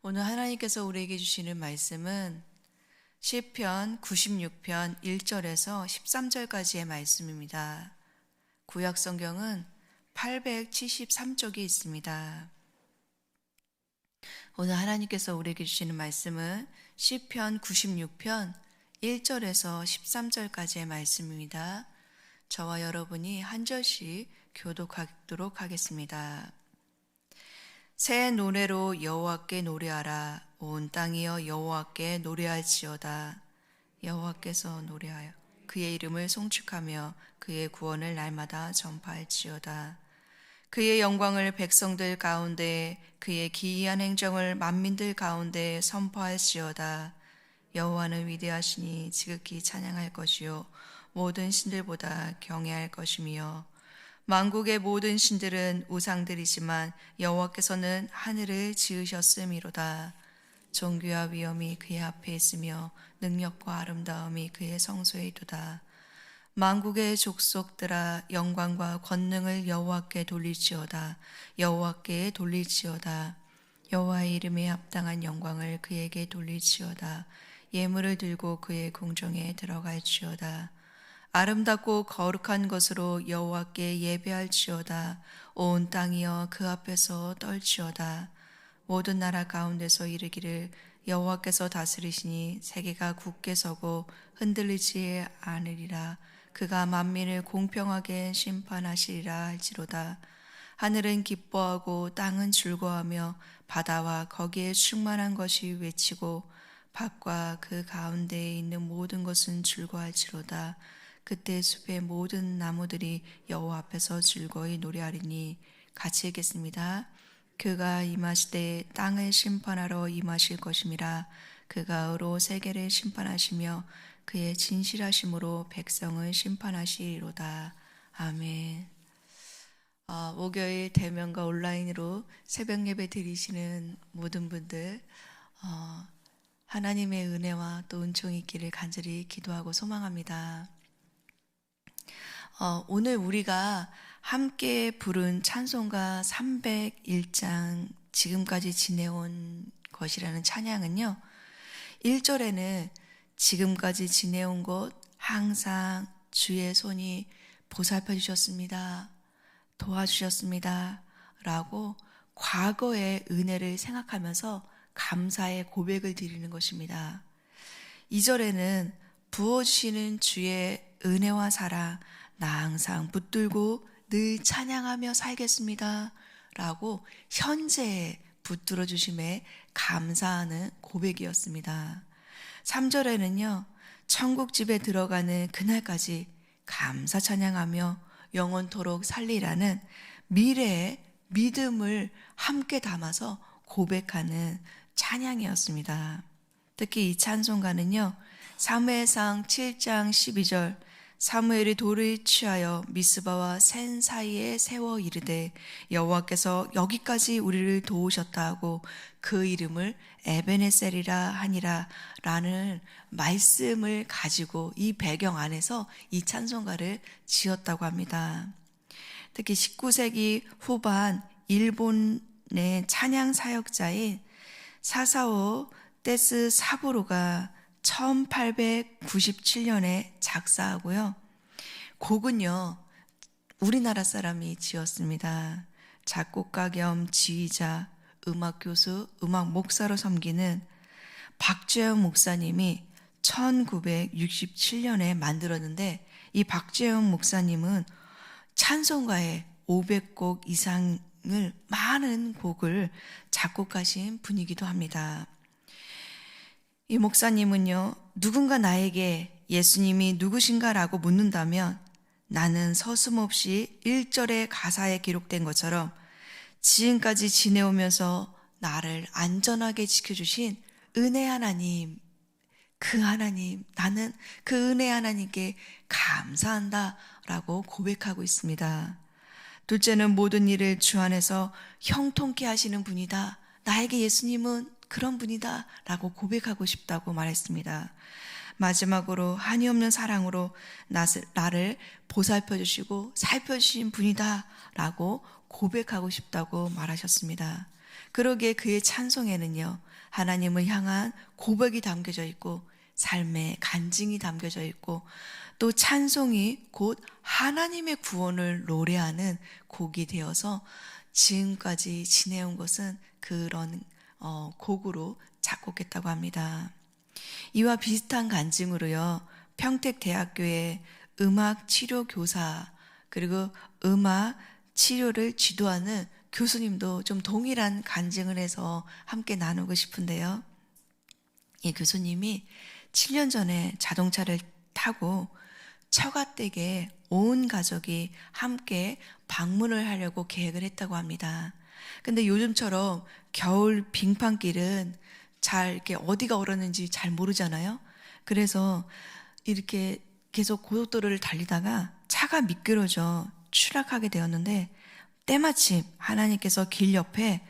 오늘 하나님께서 우리에게 주시는 말씀은 시편 96편 1절에서 13절까지의 말씀입니다. 구약 성경은 873쪽이 있습니다. 오늘 하나님께서 우리에게 주시는 말씀은 시편 96편 1절에서 13절까지의 말씀입니다. 저와 여러분이 한 절씩 교독하도록 하겠습니다. 새 노래로 여호와께 노래하라. 온 땅이여 여호와께 노래할지어다. 여호와께서 노래하여 그의 이름을 송축하며 그의 구원을 날마다 전파할지어다. 그의 영광을 백성들 가운데, 그의 기이한 행정을 만민들 가운데 선포할지어다. 여호와는 위대하시니 지극히 찬양할 것이요 모든 신들보다 경외할 것이며, 만국의 모든 신들은 우상들이지만 여호와께서는 하늘을 지으셨음이로다. 존귀와 위엄이 그의 앞에 있으며 능력과 아름다움이 그의 성소에 있도다. 만국의 족속들아 영광과 권능을 여호와께 돌릴지어다. 여호와께 돌릴지어다. 여호와의 이름에 합당한 영광을 그에게 돌릴지어다. 예물을 들고 그의 궁정에 들어갈지어다. 아름답고 거룩한 것으로 여호와께 예배할지어다. 온 땅이여 그 앞에서 떨지어다. 모든 나라 가운데서 이르기를 여호와께서 다스리시니 세계가 굳게 서고 흔들리지 않으리라. 그가 만민을 공평하게 심판하시리라 할지로다. 하늘은 기뻐하고 땅은 즐거워하며 바다와 거기에 충만한 것이 외치고 밭과 그 가운데에 있는 모든 것은 즐거워할지로다. 그때 숲의 모든 나무들이 여호와 앞에서 즐거이 노래하리니. 같이 읽겠습니다. 그가 임하시되 땅을 심판하러 임하실 것임이라. 그가 의로 세계를 심판하시며 그의 진실하심으로 백성을 심판하시리로다. 아멘. 목요일 대면과 온라인으로 새벽 예배 드리시는 모든 분들, 하나님의 은혜와 또 은총이 있기를 간절히 기도하고 소망합니다. 오늘 우리가 함께 부른 찬송가 301장 지금까지 지내온 것이라는 찬양은요, 1절에는 지금까지 지내온 것 항상 주의 손이 보살펴 주셨습니다. 도와주셨습니다. 라고 과거의 은혜를 생각하면서 감사의 고백을 드리는 것입니다. 2절에는 부어주시는 주의 은혜와 사랑 나 항상 붙들고 늘 찬양하며 살겠습니다. 라고 현재에 붙들어 주심에 감사하는 고백이었습니다. 3절에는요, 천국집에 들어가는 그날까지 감사 찬양하며 영원토록 살리라는 미래의 믿음을 함께 담아서 고백하는 찬양이었습니다. 특히 이 찬송가는요, 사무엘상 7장 12절 사무엘이 돌을 취하여 미스바와 센 사이에 세워 이르되 여호와께서 여기까지 우리를 도우셨다 하고 그 이름을 에베네셀이라 하니라 라는 말씀을 가지고 이 배경 안에서 이 찬송가를 지었다고 합니다. 특히 19세기 후반 일본의 찬양 사역자인 사사오 떼스 사부로가 1897년에 작사하고요. 곡은요, 우리나라 사람이 지었습니다. 작곡가 겸 지휘자, 음악교수, 음악 목사로 섬기는 박재현 목사님이 1967년에 만들었는데, 이 박재현 목사님은 찬송가에 500곡 이상을 많은 곡을 작곡하신 분이기도 합니다. 이 목사님은요, 누군가 나에게 예수님이 누구신가라고 묻는다면 나는 서슴없이 1절의 가사에 기록된 것처럼 지금까지 지내오면서 나를 안전하게 지켜주신 은혜 하나님, 그 하나님, 나는 그 은혜 하나님께 감사한다 라고 고백하고 있습니다. 둘째는 모든 일을 주 안에서 형통케 하시는 분이다. 나에게 예수님은 그런 분이다 라고 고백하고 싶다고 말했습니다. 마지막으로 한이 없는 사랑으로 나를 보살펴 주시고 살펴 주신 분이다 라고 고백하고 싶다고 말하셨습니다. 그러기에 그의 찬송에는요, 하나님을 향한 고백이 담겨져 있고 삶의 간증이 담겨져 있고 또 찬송이 곧 하나님의 구원을 노래하는 곡이 되어서 지금까지 지내온 것은 그런 곡으로 작곡했다고 합니다. 이와 비슷한 간증으로요, 평택대학교의 음악 치료 교사 그리고 음악 치료를 지도하는 교수님도 좀 동일한 간증을 해서 함께 나누고 싶은데요. 이 교수님이 7년 전에 자동차를 타고 처가댁에 온 가족이 함께 방문을 하려고 계획을 했다고 합니다. 근데 요즘처럼 겨울 빙판길은 잘 이렇게 어디가 얼었는지 잘 모르잖아요. 그래서 이렇게 계속 고속도로를 달리다가 차가 미끄러져 추락하게 되었는데 때마침 하나님께서 길 옆에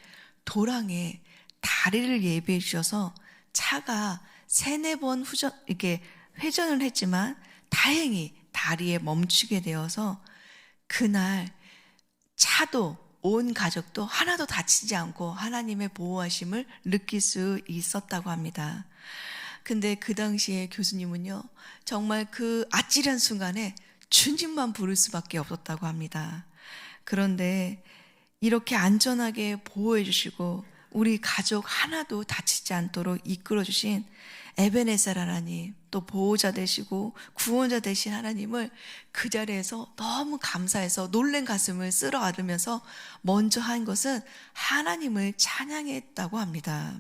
도랑에 다리를 예비해 주셔서 차가 3-4번 이렇게 회전을 했지만 다행히 다리에 멈추게 되어서 그날 차도 온 가족도 하나도 다치지 않고 하나님의 보호하심을 느낄 수 있었다고 합니다. 근데 그 당시에 교수님은요, 정말 그 아찔한 순간에 주님만 부를 수밖에 없었다고 합니다. 그런데 이렇게 안전하게 보호해 주시고 우리 가족 하나도 다치지 않도록 이끌어 주신 에베네셀 하나님, 또 보호자 되시고 구원자 되신 하나님을 그 자리에서 너무 감사해서 놀란 가슴을 쓸어 앓으면서 먼저 한 것은 하나님을 찬양했다고 합니다.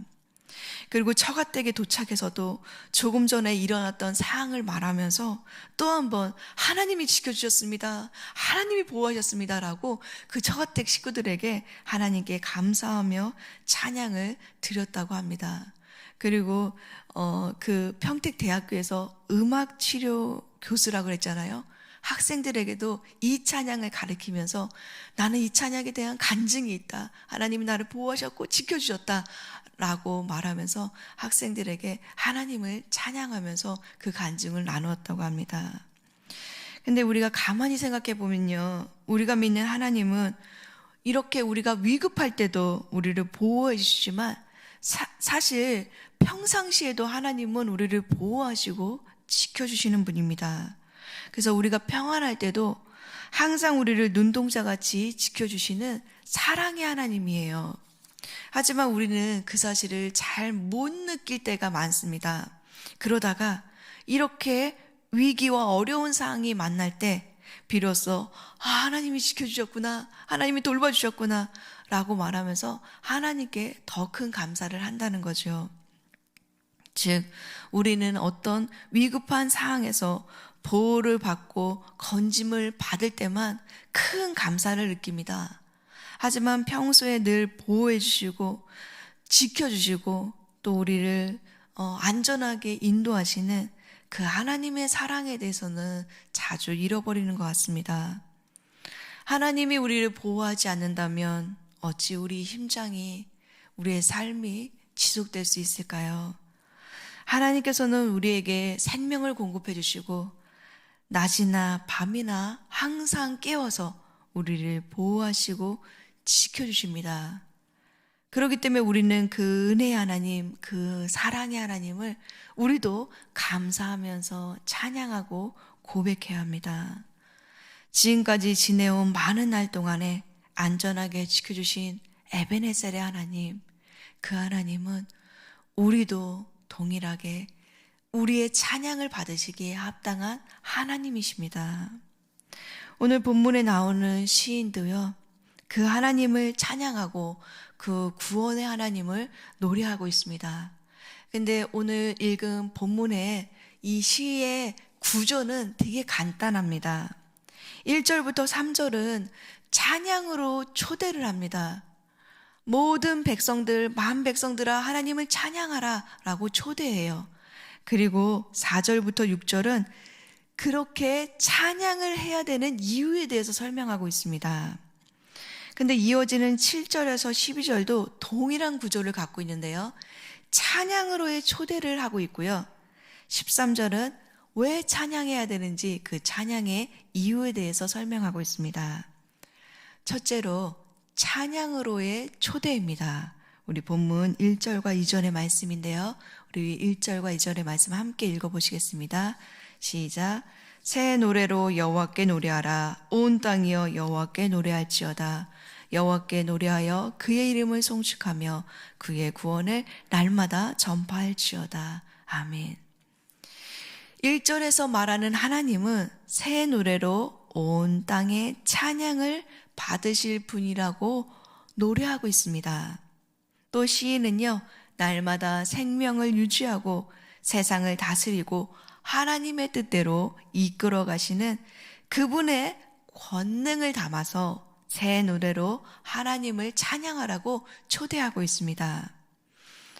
그리고 처가댁에 도착해서도 조금 전에 일어났던 사항을 말하면서 또 한번 하나님이 지켜주셨습니다, 하나님이 보호하셨습니다 라고 그 처가댁 식구들에게 하나님께 감사하며 찬양을 드렸다고 합니다. 그리고 그 평택대학교에서 음악치료 교수라고 그랬잖아요. 학생들에게도 이 찬양을 가르치면서 나는 이 찬양에 대한 간증이 있다, 하나님이 나를 보호하셨고 지켜주셨다 라고 말하면서 학생들에게 하나님을 찬양하면서 그 간증을 나누었다고 합니다. 근데 우리가 가만히 생각해 보면요, 우리가 믿는 하나님은 이렇게 우리가 위급할 때도 우리를 보호해 주시지만 사실 평상시에도 하나님은 우리를 보호하시고 지켜주시는 분입니다. 그래서 우리가 평안할 때도 항상 우리를 눈동자같이 지켜주시는 사랑의 하나님이에요. 하지만 우리는 그 사실을 잘 못 느낄 때가 많습니다. 그러다가 이렇게 위기와 어려운 상황이 만날 때 비로소 하나님이 지켜주셨구나, 하나님이 돌봐주셨구나 라고 말하면서 하나님께 더 큰 감사를 한다는 거죠. 즉 우리는 어떤 위급한 상황에서 보호를 받고 건짐을 받을 때만 큰 감사를 느낍니다. 하지만 평소에 늘 보호해 주시고 지켜주시고 또 우리를 안전하게 인도하시는 그 하나님의 사랑에 대해서는 자주 잃어버리는 것 같습니다. 하나님이 우리를 보호하지 않는다면 어찌 우리 심장이, 우리의 삶이 지속될 수 있을까요? 하나님께서는 우리에게 생명을 공급해 주시고 낮이나 밤이나 항상 깨워서 우리를 보호하시고 지켜주십니다. 그렇기 때문에 우리는 그 은혜의 하나님, 그 사랑의 하나님을 우리도 감사하면서 찬양하고 고백해야 합니다. 지금까지 지내온 많은 날 동안에 안전하게 지켜주신 에베네셀의 하나님, 그 하나님은 우리도 동일하게 우리의 찬양을 받으시기에 합당한 하나님이십니다. 오늘 본문에 나오는 시인도요, 그 하나님을 찬양하고 그 구원의 하나님을 노래하고 있습니다. 근데 오늘 읽은 본문의 이 시의 구조는 되게 간단합니다. 1절부터 3절은 찬양으로 초대를 합니다. 모든 백성들, 만 백성들아 하나님을 찬양하라 라고 초대해요. 그리고 4절부터 6절은 그렇게 찬양을 해야 되는 이유에 대해서 설명하고 있습니다. 근데 이어지는 7절에서 12절도 동일한 구조를 갖고 있는데요, 찬양으로의 초대를 하고 있고요, 13절은 왜 찬양해야 되는지 그 찬양의 이유에 대해서 설명하고 있습니다. 첫째로 찬양으로의 초대입니다. 우리 본문 1절과 2절의 말씀인데요. 우리 1절과 2절의 말씀 함께 읽어보시겠습니다. 시작. 새 노래로 여호와께 노래하라. 온 땅이여 여호와께 노래할지어다. 여호와께 노래하여 그의 이름을 송축하며 그의 구원을 날마다 전파할지어다. 아멘. 1절에서 말하는 하나님은 새 노래로 온 땅에 찬양을 받으실 분이라고 노래하고 있습니다. 또 시인은요, 날마다 생명을 유지하고 세상을 다스리고 하나님의 뜻대로 이끌어 가시는 그분의 권능을 담아서 새 노래로 하나님을 찬양하라고 초대하고 있습니다.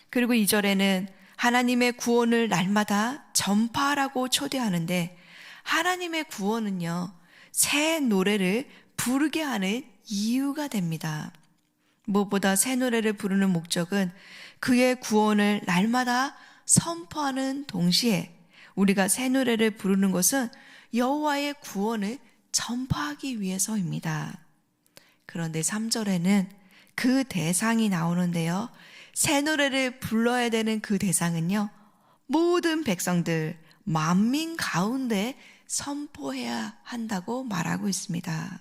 그리고 2절에는 하나님의 구원을 날마다 전파하라고 초대하는데, 하나님의 구원은요, 새 노래를 부르게 하는 이유가 됩니다. 무엇보다 새 노래를 부르는 목적은 그의 구원을 날마다 선포하는 동시에 우리가 새 노래를 부르는 것은 여호와의 구원을 전파하기 위해서입니다. 그런데 3절에는 그 대상이 나오는데요. 새 노래를 불러야 되는 그 대상은요, 모든 백성들, 만민 가운데 선포해야 한다고 말하고 있습니다.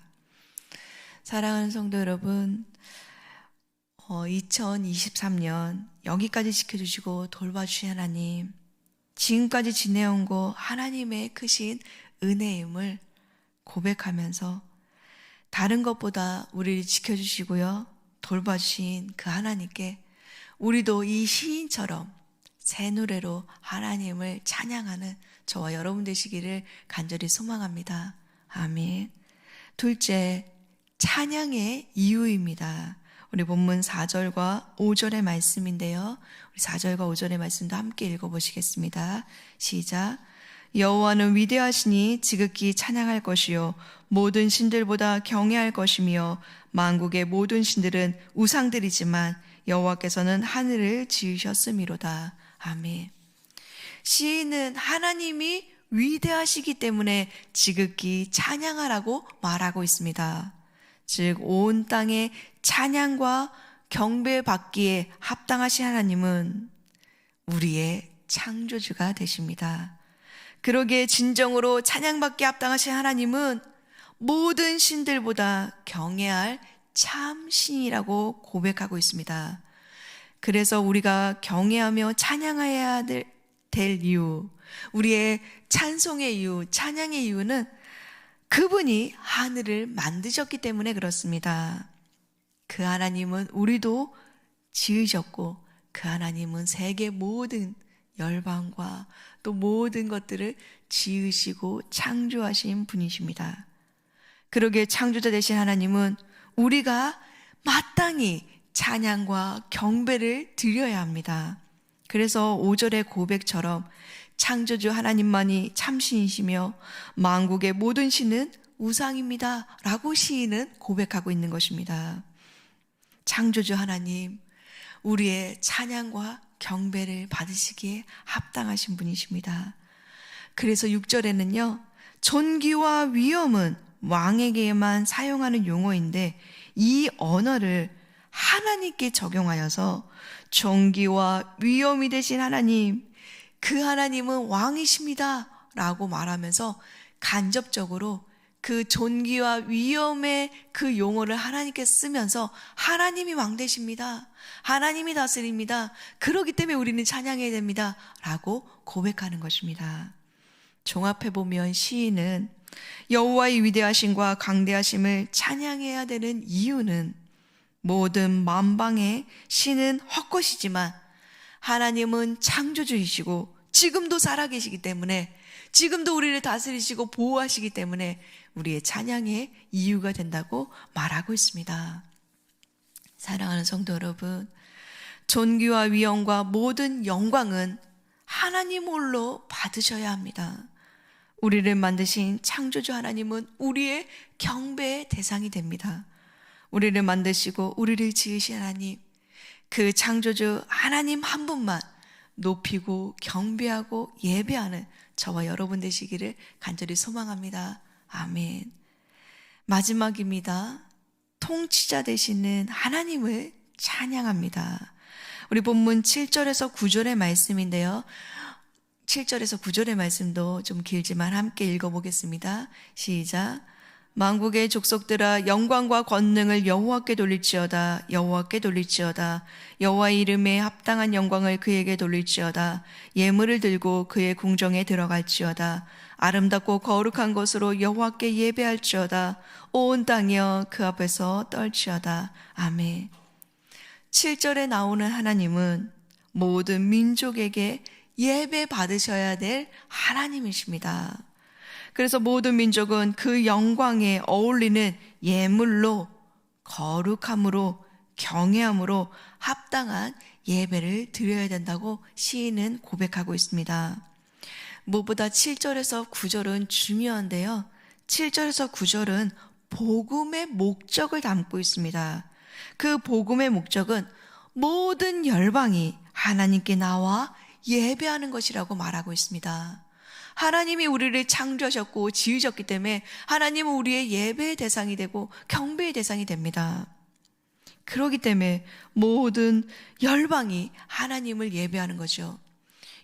사랑하는 성도 여러분, 2023년 여기까지 지켜주시고 돌봐주신 하나님, 지금까지 지내온 거 하나님의 크신 은혜임을 고백하면서 다른 것보다 우리를 지켜주시고요, 돌봐주신 그 하나님께 우리도 이 시인처럼 새 노래로 하나님을 찬양하는 저와 여러분 되시기를 간절히 소망합니다. 아멘. 둘째, 찬양의 이유입니다. 우리 본문 4절과 5절의 말씀인데요. 우리 4절과 5절의 말씀도 함께 읽어보시겠습니다. 시작. 여호와는 위대하시니 지극히 찬양할 것이요 모든 신들보다 경외할 것이며 만국의 모든 신들은 우상들이지만 여호와께서는 하늘을 지으셨음이로다. 아멘. 시인은 하나님이 위대하시기 때문에 지극히 찬양하라고 말하고 있습니다. 즉 온 땅에 찬양과 경배받기에 합당하신 하나님은 우리의 창조주가 되십니다. 그러기에 진정으로 찬양받기에 합당하신 하나님은 모든 신들보다 경외할 참 신이라고 고백하고 있습니다. 그래서 우리가 경외하며 찬양해야 될 이유, 우리의 찬송의 이유, 찬양의 이유는 그분이 하늘을 만드셨기 때문에 그렇습니다. 그 하나님은 우리도 지으셨고 그 하나님은 세계 모든 열방과 또 모든 것들을 지으시고 창조하신 분이십니다. 그러기에 창조자 되신 하나님은 우리가 마땅히 찬양과 경배를 드려야 합니다. 그래서 5절의 고백처럼 창조주 하나님만이 참신이시며 만국의 모든 신은 우상입니다 라고 시인은 고백하고 있는 것입니다. 창조주 하나님, 우리의 찬양과 경배를 받으시기에 합당하신 분이십니다. 그래서 6절에는요, 존귀와 위엄은 왕에게만 사용하는 용어인데 이 언어를 하나님께 적용하여서 존귀와 위엄이 되신 하나님, 그 하나님은 왕이십니다 라고 말하면서 간접적으로 그 존귀와 위엄의 그 용어를 하나님께 쓰면서 하나님이 왕 되십니다, 하나님이 다스립니다, 그렇기 때문에 우리는 찬양해야 됩니다 라고 고백하는 것입니다. 종합해보면 시인은 여호와의 위대하심과 강대하심을 찬양해야 되는 이유는 모든 만방의 신은 헛것이지만 하나님은 창조주이시고 지금도 살아계시기 때문에, 지금도 우리를 다스리시고 보호하시기 때문에 우리의 찬양의 이유가 된다고 말하고 있습니다. 사랑하는 성도 여러분, 존귀와 위엄과 모든 영광은 하나님 홀로 받으셔야 합니다. 우리를 만드신 창조주 하나님은 우리의 경배의 대상이 됩니다. 우리를 만드시고 우리를 지으신 하나님, 그 창조주 하나님 한 분만 높이고 경배하고 예배하는 저와 여러분 되시기를 간절히 소망합니다. 아멘. 마지막입니다. 통치자 되시는 하나님을 찬양합니다. 우리 본문 7절에서 9절의 말씀인데요. 7절에서 9절의 말씀도 좀 길지만 함께 읽어보겠습니다. 시작. 만국의 족속들아 영광과 권능을 여호와께 돌릴지어다. 여호와께 돌릴지어다. 여호와의 이름에 합당한 영광을 그에게 돌릴지어다. 예물을 들고 그의 궁정에 들어갈지어다. 아름답고 거룩한 것으로 여호와께 예배할지어다. 온 땅이여 그 앞에서 떨지어다. 아멘. 7절에 나오는 하나님은 모든 민족에게 예배 받으셔야 될 하나님이십니다. 그래서 모든 민족은 그 영광에 어울리는 예물로, 거룩함으로, 경외함으로 합당한 예배를 드려야 된다고 시인은 고백하고 있습니다. 무엇보다 7절에서 9절은 중요한데요. 7절에서 9절은 복음의 목적을 담고 있습니다. 그 복음의 목적은 모든 열방이 하나님께 나와 예배하는 것이라고 말하고 있습니다. 하나님이 우리를 창조하셨고 지으셨기 때문에 하나님은 우리의 예배의 대상이 되고 경배의 대상이 됩니다. 그렇기 때문에 모든 열방이 하나님을 예배하는 거죠.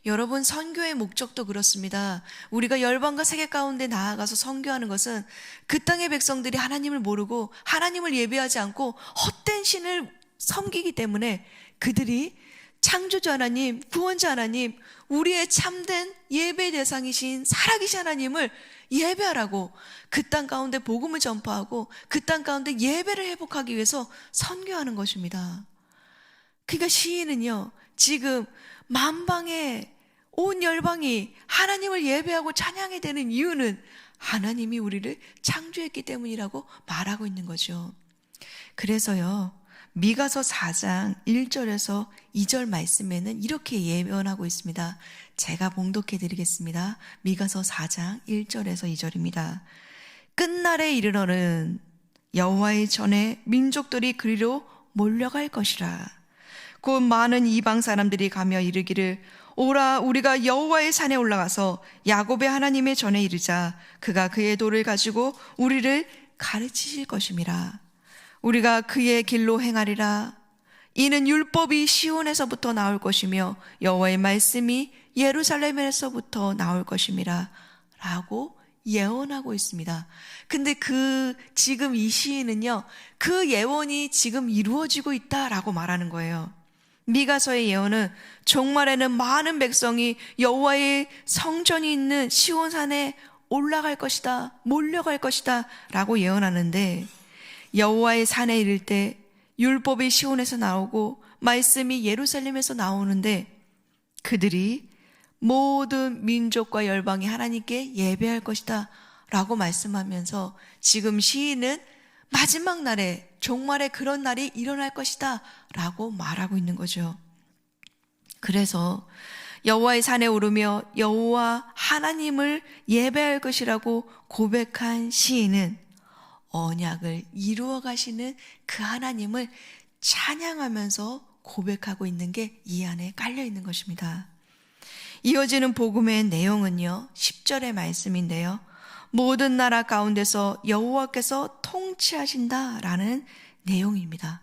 여러분, 선교의 목적도 그렇습니다. 우리가 열방과 세계 가운데 나아가서 선교하는 것은 그 땅의 백성들이 하나님을 모르고 하나님을 예배하지 않고 헛된 신을 섬기기 때문에 그들이 창조주 하나님, 구원자 하나님, 우리의 참된 예배 대상이신 살아계신 하나님을 예배하라고 그 땅 가운데 복음을 전파하고 그 땅 가운데 예배를 회복하기 위해서 선교하는 것입니다. 그러니까 시인은요, 지금 만방의 온 열방이 하나님을 예배하고 찬양해야 되는 이유는 하나님이 우리를 창조했기 때문이라고 말하고 있는 거죠. 그래서요, 미가서 4장 1절에서 2절 말씀에는 이렇게 예언하고 있습니다. 제가 봉독해 드리겠습니다. 미가서 4장 1절에서 2절입니다. 끝날에 이르러는 여호와의 전에 민족들이 그리로 몰려갈 것이라. 곧 많은 이방 사람들이 가며 이르기를 오라 우리가 여호와의 산에 올라가서 야곱의 하나님의 전에 이르자. 그가 그의 도를 가지고 우리를 가르치실 것임이라. 우리가 그의 길로 행하리라. 이는 율법이 시온에서부터 나올 것이며 여호와의 말씀이 예루살렘에서부터 나올 것임이라 라고 예언하고 있습니다. 근데 지금 이 시인은요, 그 예언이 지금 이루어지고 있다라고 말하는 거예요. 미가서의 예언은 종말에는 많은 백성이 여호와의 성전이 있는 시온산에 올라갈 것이다, 몰려갈 것이다 라고 예언하는데, 여호와의 산에 이를 때 율법이 시온에서 나오고 말씀이 예루살렘에서 나오는데 그들이 모든 민족과 열방이 하나님께 예배할 것이다 라고 말씀하면서 지금 시인은 마지막 날에 종말에 그런 날이 일어날 것이다 라고 말하고 있는 거죠. 그래서 여호와의 산에 오르며 여호와 하나님을 예배할 것이라고 고백한 시인은 언약을 이루어 가시는 그 하나님을 찬양하면서 고백하고 있는 게 이 안에 깔려 있는 것입니다. 이어지는 복음의 내용은요, 10절의 말씀인데요. 모든 나라 가운데서 여호와께서 통치하신다라는 내용입니다.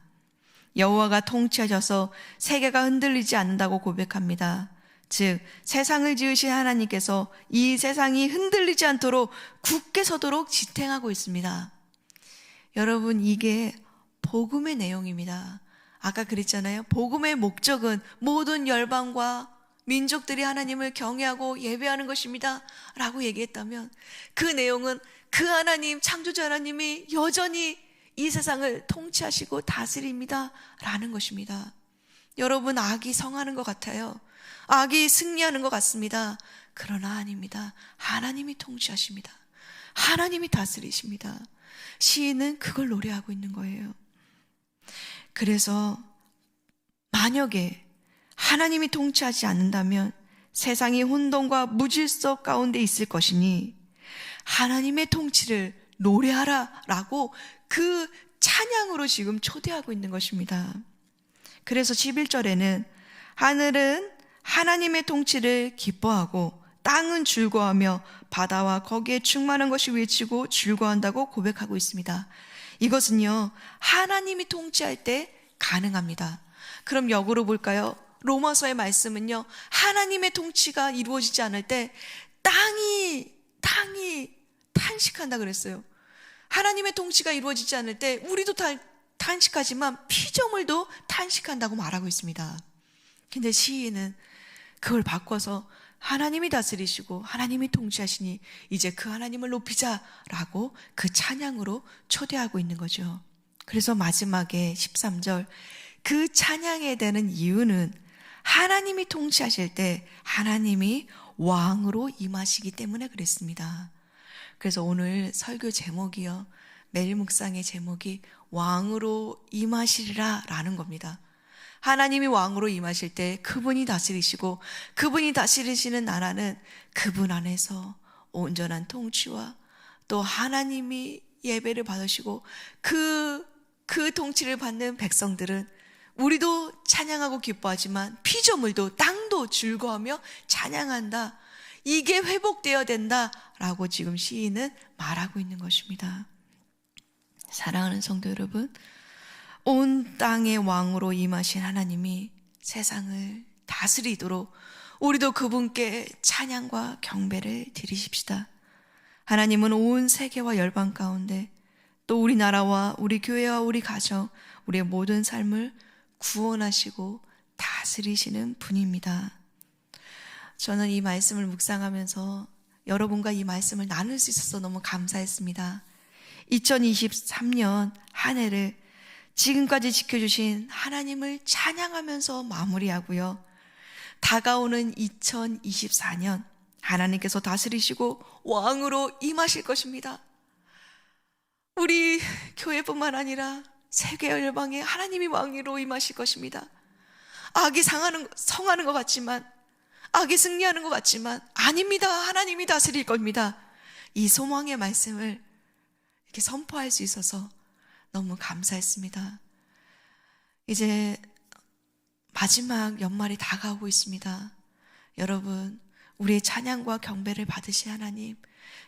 여호와가 통치하셔서 세계가 흔들리지 않는다고 고백합니다. 즉 세상을 지으신 하나님께서 이 세상이 흔들리지 않도록 굳게 서도록 지탱하고 있습니다. 여러분, 이게 복음의 내용입니다. 아까 그랬잖아요. 복음의 목적은 모든 열방과 민족들이 하나님을 경외하고 예배하는 것입니다 라고 얘기했다면 그 내용은 그 하나님, 창조자 하나님이 여전히 이 세상을 통치하시고 다스립니다 라는 것입니다. 여러분, 악이 성하는 것 같아요. 악이 승리하는 것 같습니다. 그러나 아닙니다. 하나님이 통치하십니다. 하나님이 다스리십니다. 시인은 그걸 노래하고 있는 거예요. 그래서 만약에 하나님이 통치하지 않는다면 세상이 혼돈과 무질서 가운데 있을 것이니 하나님의 통치를 노래하라 라고 그 찬양으로 지금 초대하고 있는 것입니다. 그래서 11절에는 하늘은 하나님의 통치를 기뻐하고 땅은 즐거워하며 바다와 거기에 충만한 것이 외치고 즐거워한다고 고백하고 있습니다. 이것은요, 하나님이 통치할 때 가능합니다. 그럼 역으로 볼까요? 로마서의 말씀은요, 하나님의 통치가 이루어지지 않을 때 땅이 탄식한다 그랬어요. 하나님의 통치가 이루어지지 않을 때 우리도 탄식하지만 피조물도 탄식한다고 말하고 있습니다. 근데 시인은 그걸 바꿔서 하나님이 다스리시고 하나님이 통치하시니 이제 그 하나님을 높이자라고 그 찬양으로 초대하고 있는 거죠. 그래서 마지막에 13절, 그 찬양에 대는 이유는 하나님이 통치하실 때 하나님이 왕으로 임하시기 때문에 그랬습니다. 그래서 오늘 설교 제목이요, 매일 묵상의 제목이 왕으로 임하시리라 라는 겁니다. 하나님이 왕으로 임하실 때 그분이 다스리시고 그분이 다스리시는 나라는 그분 안에서 온전한 통치와 또 하나님이 예배를 받으시고 그 통치를 받는 백성들은 우리도 찬양하고 기뻐하지만 피조물도 땅도 즐거워하며 찬양한다. 이게 회복되어야 된다라고 지금 시인은 말하고 있는 것입니다. 사랑하는 성도 여러분, 온 땅의 왕으로 임하신 하나님이 세상을 다스리도록 우리도 그분께 찬양과 경배를 드리십시다. 하나님은 온 세계와 열방 가운데 또 우리나라와 우리 교회와 우리 가정, 우리의 모든 삶을 구원하시고 다스리시는 분입니다. 저는 이 말씀을 묵상하면서 여러분과 이 말씀을 나눌 수 있어서 너무 감사했습니다. 2023년 한 해를 지금까지 지켜주신 하나님을 찬양하면서 마무리하고요, 다가오는 2024년 하나님께서 다스리시고 왕으로 임하실 것입니다. 우리 교회뿐만 아니라 세계 열방에 하나님이 왕으로 임하실 것입니다. 악이 성하는 것 같지만, 악이 승리하는 것 같지만 아닙니다. 하나님이 다스릴 겁니다. 이 소망의 말씀을 이렇게 선포할 수 있어서 너무 감사했습니다. 이제 마지막 연말이 다가오고 있습니다. 여러분, 우리의 찬양과 경배를 받으신 하나님,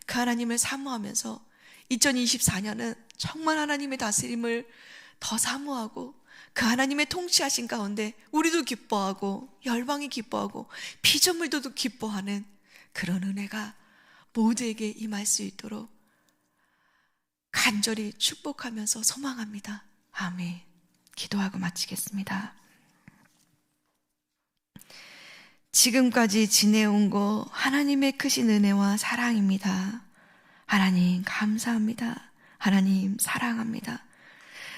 그 하나님을 사모하면서 2024년은 정말 하나님의 다스림을 더 사모하고 그 하나님의 통치하신 가운데 우리도 기뻐하고 열방이 기뻐하고 피조물도 기뻐하는 그런 은혜가 모두에게 임할 수 있도록 간절히 축복하면서 소망합니다. 아멘. 기도하고 마치겠습니다. 지금까지 지내온 거 하나님의 크신 은혜와 사랑입니다. 하나님 감사합니다. 하나님 사랑합니다.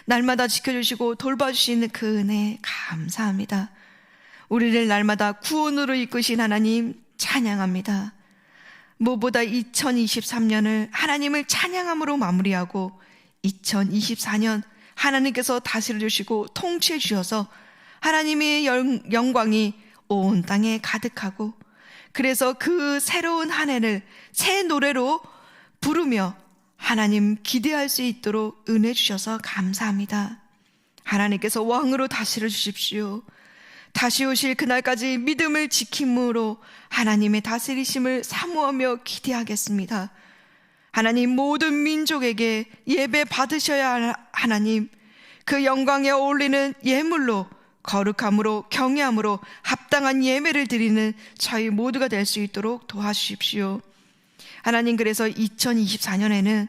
날마다 지켜주시고 돌봐주시는 그 은혜 감사합니다. 우리를 날마다 구원으로 이끄신 하나님 찬양합니다. 무엇보다 2023년을 하나님을 찬양함으로 마무리하고 2024년 하나님께서 다스려 주시고 통치해 주셔서 하나님의 영광이 온 땅에 가득하고, 그래서 그 새로운 한 해를 새 노래로 부르며 하나님 기대할 수 있도록 은혜 주셔서 감사합니다. 하나님께서 왕으로 다스려 주십시오. 다시 오실 그날까지 믿음을 지킴으로 하나님의 다스리심을 사모하며 기대하겠습니다. 하나님, 모든 민족에게 예배 받으셔야 할 하나님, 그 영광에 어울리는 예물로 거룩함으로 경외함으로 합당한 예배를 드리는 저희 모두가 될 수 있도록 도와주십시오. 하나님, 그래서 2024년에는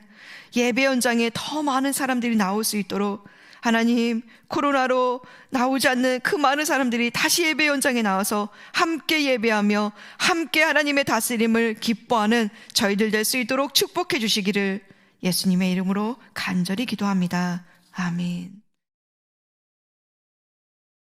예배 현장에 더 많은 사람들이 나올 수 있도록 하나님, 코로나로 나오지 않는 그 많은 사람들이 다시 예배 현장에 나와서 함께 예배하며 함께 하나님의 다스림을 기뻐하는 저희들 될 수 있도록 축복해 주시기를 예수님의 이름으로 간절히 기도합니다. 아멘.